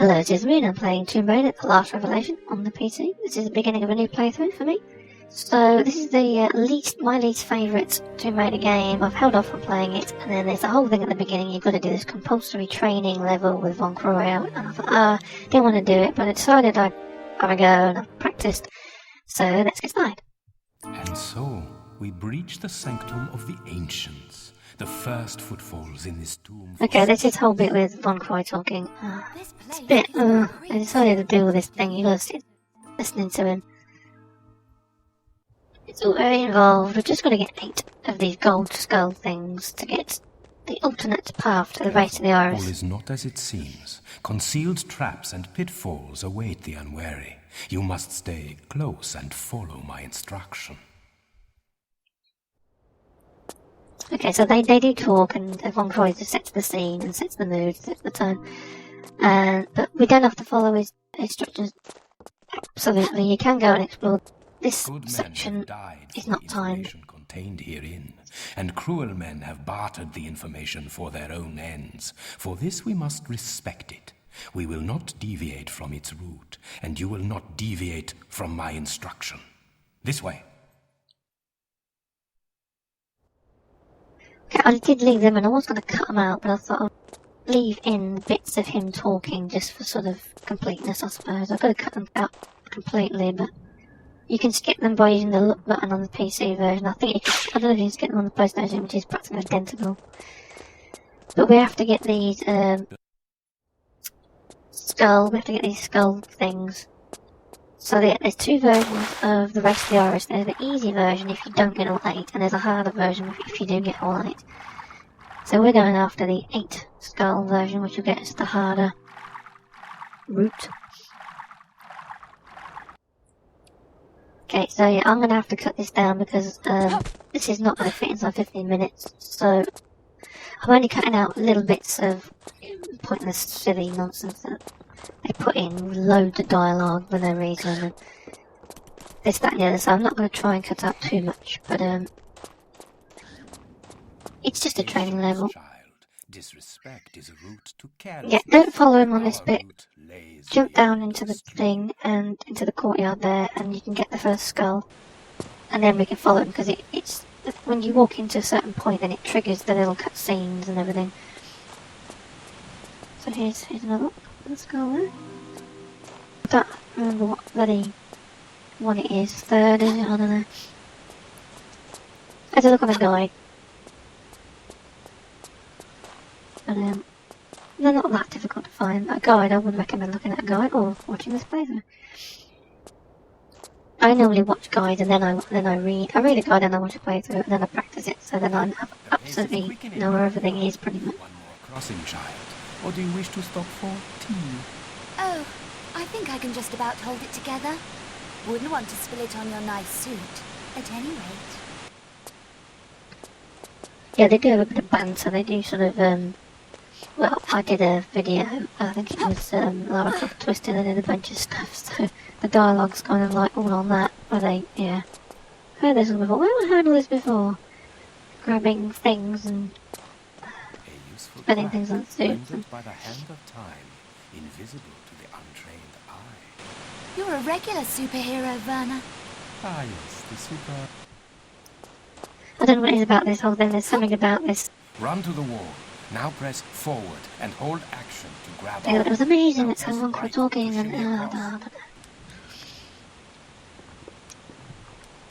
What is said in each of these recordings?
Hello, it is Rune. I'm playing Tomb Raider: The Last Revelation on the PC. This is the beginning of a new playthrough for me. So this is the my least favourite Tomb Raider game. I've held off from playing it, and then there's the whole thing at the beginning. You've got to do this compulsory training level with Von Croy out, and I thought, didn't want to do it, but I decided I'd have a go, and I've practiced. So let's get started. And so we breach the sanctum of the ancients. The first footfalls in this tomb. Okay, this is the whole bit with Von Croy talking. It's a bit, I decided to do this thing. You gotta sit listening to him. It's all very involved. We're just gonna get 8 of these gold skull things to get the alternate path to the race of the iris. All is not as it seems. Concealed traps and pitfalls await the unwary. You must stay close and follow my instruction. Okay, so they do talk, and Von Croy just sets the scene and sets the mood, sets the tone. But we don't have to follow his instructions. Absolutely, you can go and explore. This section is not timed. Contained herein, and cruel men have bartered the information for their own ends. For this we must respect it. We will not deviate from its route, and you will not deviate from my instruction. This way. Okay, I did leave them, and I was going to cut them out, but I thought I'd leave in bits of him talking just for sort of completeness, I suppose. I could have cut them out completely, but you can skip them by using the look button on the PC version. I think I don't know if you can skip them on the PlayStation, which is practically identical. But we have to get these we have to get these skull things. So there's 2 versions of the race of the iris. There's the easy version if you don't get all 8, and there's a harder version if you do get all 8. So we're going after the 8 skull version, which will get us the harder route. Okay, so yeah, I'm going to have to cut this down because this is not going to fit inside 15 minutes. So I'm only cutting out little bits of pointless, silly nonsense that they put in loads of dialogue for no reason, and this, that, and the other. So I'm not going to try and cut out too much, but it's just a training level. Disrespect is a route to carry. Yeah, don't follow him on this bit. Jump down into the thing and into the courtyard there, and you can get the first skull, and then we can follow him because it's when you walk into a certain point, then it triggers the little cutscenes and everything. So here's another skull there. I don't remember what bloody one it is. 3rd, is it? I don't know. Let's look on the guide. But they're not that difficult to find. A guide, I would recommend looking at a guide or watching this playthrough. I normally watch guides and then I read. I read a guide and I watch a playthrough and then I practice it, so then I absolutely know where everything is pretty much. One more crossing, child. Or do you wish to stop for tea? Oh, I think I can just about hold it together. Wouldn't want to spill it on your nice suit, at any rate. Yeah, they do have a bit of banter. They do sort of, well, I did a video, I think it was Lara Twisted, and did a bunch of stuff, so the dialogue's kind of like all on that, where they, yeah. Heard this one before. Where have I heard all this before? Grabbing things and spinning things on suits. By the hand of time, invisible to the untrained eye. You're a regular superhero, Werner. Ah yes, the super... I don't know what it is about this whole thing. There's something about this. Run to the wall. Now press forward and hold action to grab Yeah, on. it was amazing. It's someone for talking and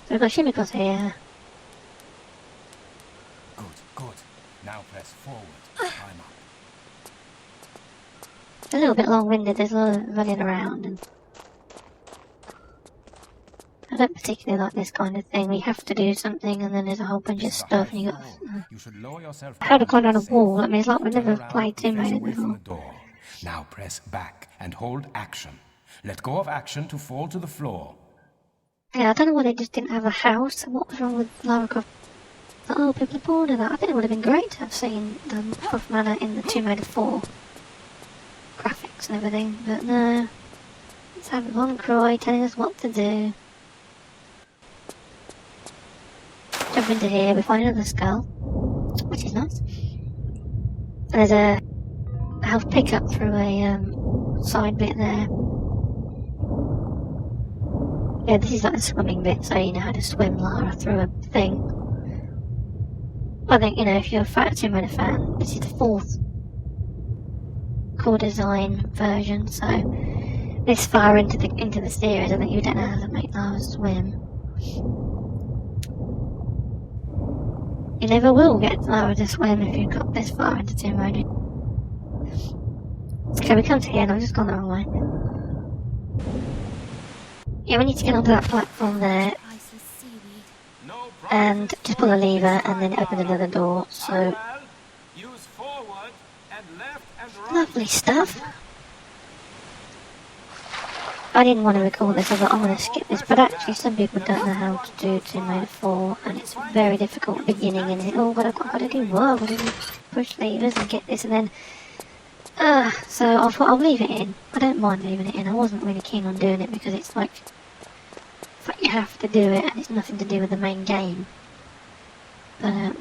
so we've got Shimiko's here. Good. Now press forward. Climb up. It's a little bit long-winded. There's a lot of running around, and I don't particularly like this kind of thing. We have to do something, and then there's a whole bunch of stuff, and you got You should lower yourself how to climb down a safely. wall. I mean, it's like we've never Turn around played Tomb and face Raider away from before. the door. Now press back and hold action. Let go of action to fall to the floor. Yeah, I don't know why they just didn't have a house. What was wrong with Lara Croft? Oh, people are bored of that. I think it would have been great to have seen Croft Manor in the Tomb Raider 4 graphics and everything, but no. Let's have Von Croy telling us what to do. Jump into here, we find another skull, which is nice. And there's a health pickup through a side bit there. Yeah, this is like the swimming bit, so you know how to swim, Lara, through a thing. I think, you know, if you're a Tomb Raider fan, this is the 4th core design version, so this far into the series, I think you don't know how to make Lara swim. You never will get Lara to swim if you've got this far into Tomb Raider. Okay, we come to the end, I've just gone the wrong way. Yeah, we need to get onto that platform there, and just pull a lever and then open another door, so... Lovely stuff. I didn't want to record this, I thought I'm going to skip this, but actually some people don't know how to do Tomb Raider 4, and it's very difficult beginning, and oh, what I've got to do, whoa, I've got to push levers and get this, and then... so I thought I'll leave it in. I don't mind leaving it in, I wasn't really keen on doing it because it's like you have to do it, and it's nothing to do with the main game. But,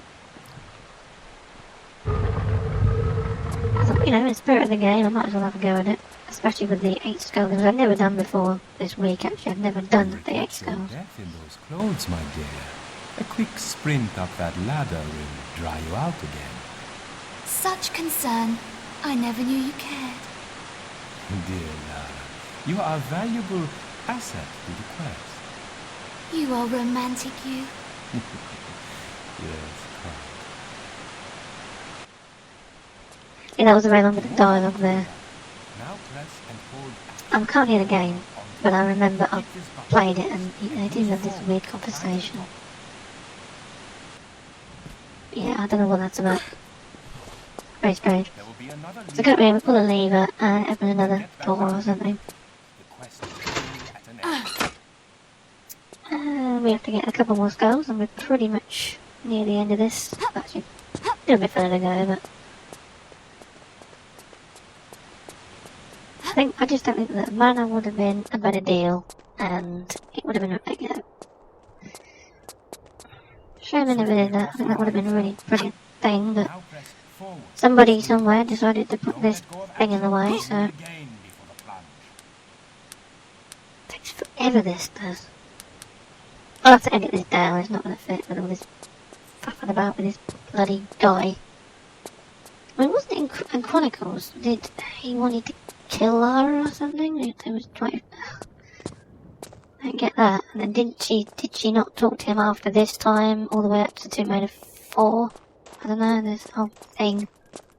you know, in the spirit of the game, I might as well have a go at it. Especially with the 8 skulls, I've never done before this week, actually. I've never done the 8 skulls. Death in those clothes, my dear. A quick sprint up that ladder will dry you out again. Such concern. I never knew you cared. Dear Lara, you are a valuable asset to the quest. You are romantic, you. Yes, quite. Yeah, that was a very long bit of dialogue there. Now press and hold. I can't hear the game, but I remember I played it and they do have this weird conversation. Yeah, I don't know what that's about. Very strange. So go in, we pull a lever and open another door or something. We have to get a couple more skulls and we're pretty much near the end of this. Actually, still a bit further to go, but... I just don't think that mana would have been a better deal, and it would have been a, you know... Shame they never did that. I think that would have been a really brilliant thing, but... Somebody somewhere decided to put this thing in the way, so... Takes forever, this does. I'll have to edit this down, it's not going to fit with all this faffing about with this bloody guy. I mean, wasn't it in Chronicles? Did he wanted to kill Lara or something? It was trying... I don't get that. And then did she not talk to him after this time, all the way up to Tomb Raider 4? I don't know, this whole thing.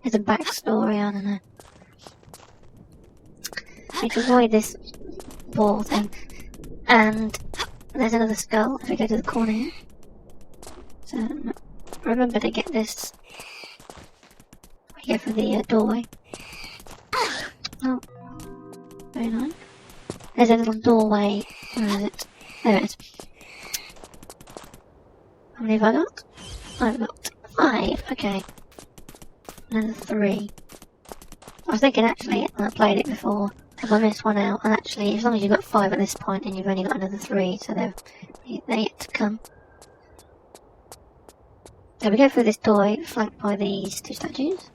There's a backstory, I don't know. We can avoid this wall thing. And there's another skull if we go to the corner here. So, remember to get this. We go for the doorway. Oh, very nice. There's a little doorway. Where is it? There it is. How many have I got? I've got 5, okay. Another 3. I was thinking actually, when I played it before, if I missed one out, and actually, as long as you've got 5 at this point, then you've only got another 3, so they're yet to come. So we go through this door, flanked by these 2 statues,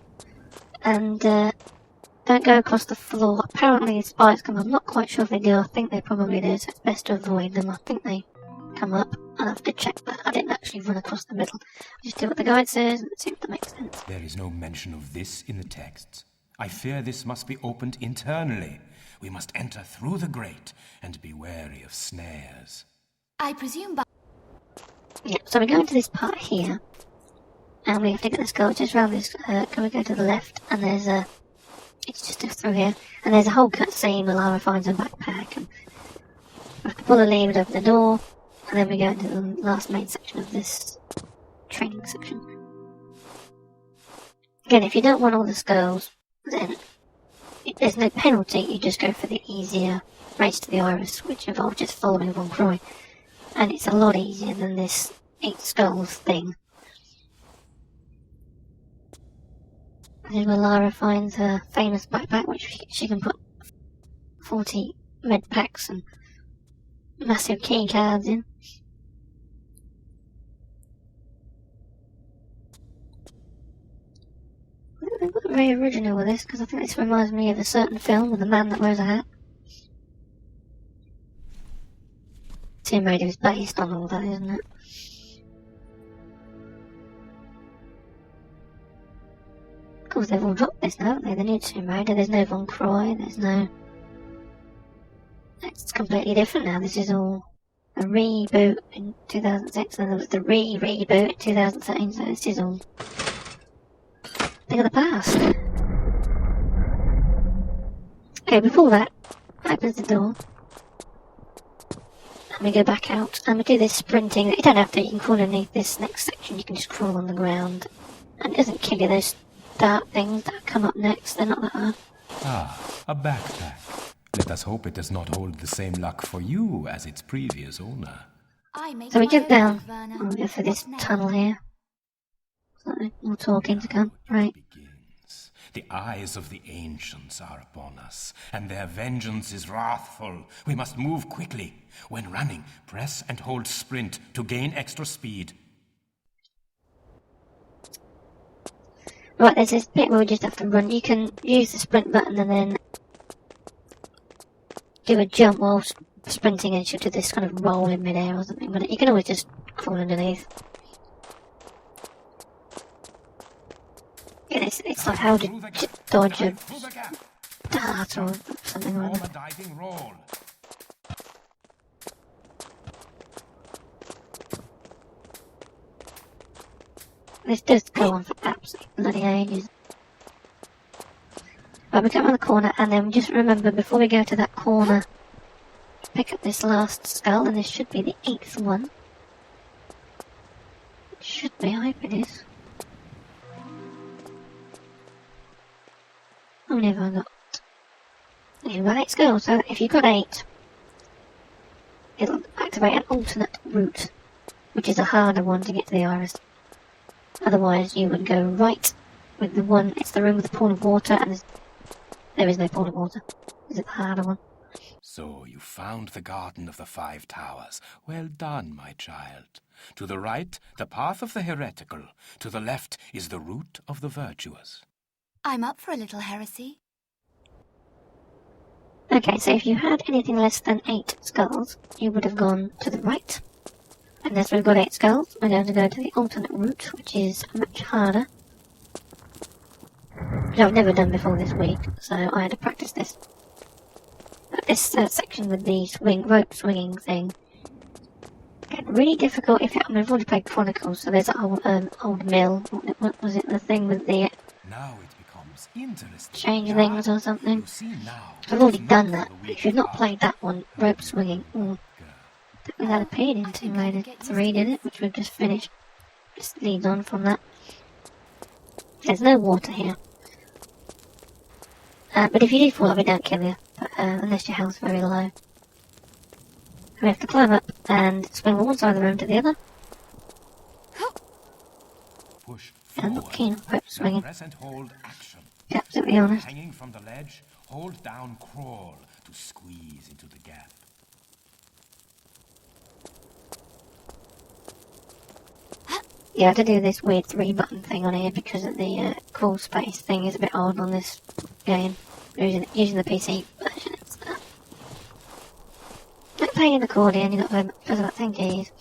and don't go across the floor. Apparently the spiders come up, I'm not quite sure if they do, I think they probably do, so it's best to avoid them. I think they come up. I'll have to check that. I didn't actually run across the middle. Just do what the guide says and see if that makes sense. There is no mention of this in the texts. I fear this must be opened internally. We must enter through the grate and be wary of snares. I presume by... Yeah, so we go into this part here, and we have to get this girl just round this, can we go to the left, and there's a... It's just through here, and there's a whole cutscene where Lara finds her backpack, and we have to pull the lever to open the door, and then we go into the last main section of this training section. Again, if you don't want all the skulls, then there's no penalty, you just go for the easier race to the iris, which involves just following Von Croy. And it's a lot easier than this 8 skulls thing. This is where Lara finds her famous backpack, which she can put 40 med packs and massive key cards in. They weren't very original with this, because I think this reminds me of a certain film with a man that wears a hat. Tomb Raider is based on all that, isn't it? Of course, they've all dropped this now, haven't they? The new Tomb Raider, there's no Von Croy, there's no... It's completely different now. This is all a reboot in 2006, and there was the reboot in 2013, so this is all thing of the past. Okay, before that, opens the door. And we go back out, and we do this sprinting. You don't have to, you can crawl underneath this next section, you can just crawl on the ground. And it doesn't kill you, those dark things that come up next, they're not that hard. Ah, a backpack. Let us hope it does not hold the same luck for you as its previous owner. So we jump down, and we'll go for this tunnel here. So, more talking to come, right. Begins. The eyes of the ancients are upon us, and their vengeance is wrathful. We must move quickly. When running, press and hold sprint to gain extra speed. Right, there's this bit where we just have to run. You can use the sprint button and then do a jump while sprinting, and she'll do this kind of roll in midair or something, but you can always just crawl underneath. Yeah, it's like how to dodge a dart or something like that. Diving roll. This does go on for absolutely bloody ages. Right, we come around the corner, and then just remember, before we go to that corner, pick up this last skull, and this should be the 8th one. It should be, I hope it is. How many have I got? You've got 8 skulls, so if you've got 8, it'll activate an alternate route, which is a harder one to get to the iris. Otherwise, you would go right with the one, it's the room with the pool of water, and there is no pool of water. Is it the harder one? So you found the Garden of the Five Towers. Well done, my child. To the right, the path of the heretical. To the left is the route of the virtuous. I'm up for a little heresy. Okay, so if you had anything less than 8 skulls, you would have gone to the right. And as we've got 8 skulls, we're going to go to the alternate route, which is much harder. Which I've never done before this week, so I had to practice this. But this section with the rope swinging thing get really difficult if I've already played Chronicles, so there's that old mill. What was it, the thing with the Now it becomes interesting. change things or something? You see now, I've already done that. If you've not played that one, rope swinging, that had appeared in Tomb Raider 3, did it? Which we've just finished. Just leads on from that. There's no water here. But if you do fall off, it don't kill you. But, unless your health's very low. We have to climb up and swing from one side of the room to the other. push I'm forward. not keen on rope swinging. Press and hold action. To be absolutely honest. Hanging from the ledge, hold down crawl to squeeze into the gap. You have to do this weird 3-button thing on here because of the crawl space thing is a bit odd on this game. Using the PC version. It's like playing an accordion, you're not going to press about 10 keys.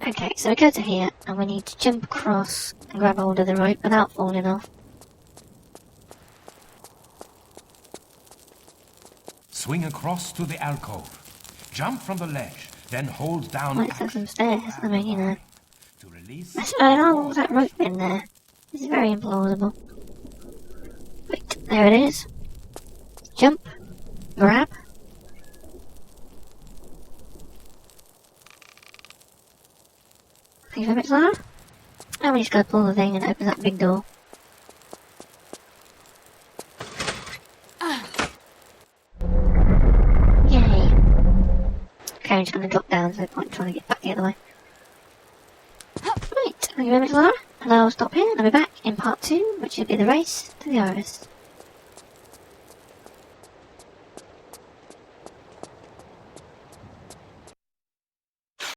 Okay, so we go to here and we need to jump across and grab hold of the rope without falling off. Swing across to the alcove. Jump from the ledge, then hold down Might have some stairs, I mean, you know. To release. I don't know what that rope in there. This is very implausible. Wait, there it is. Jump. Grab. Thank you very much, Lara. Now we just gotta pull the thing and open that big door. Yay. Okay, I'm just gonna drop down so there's no point trying to get back the other way. Right, thank you very much, Lara. And I'll stop here and I'll be back in part 2, which will be the race to the Iris.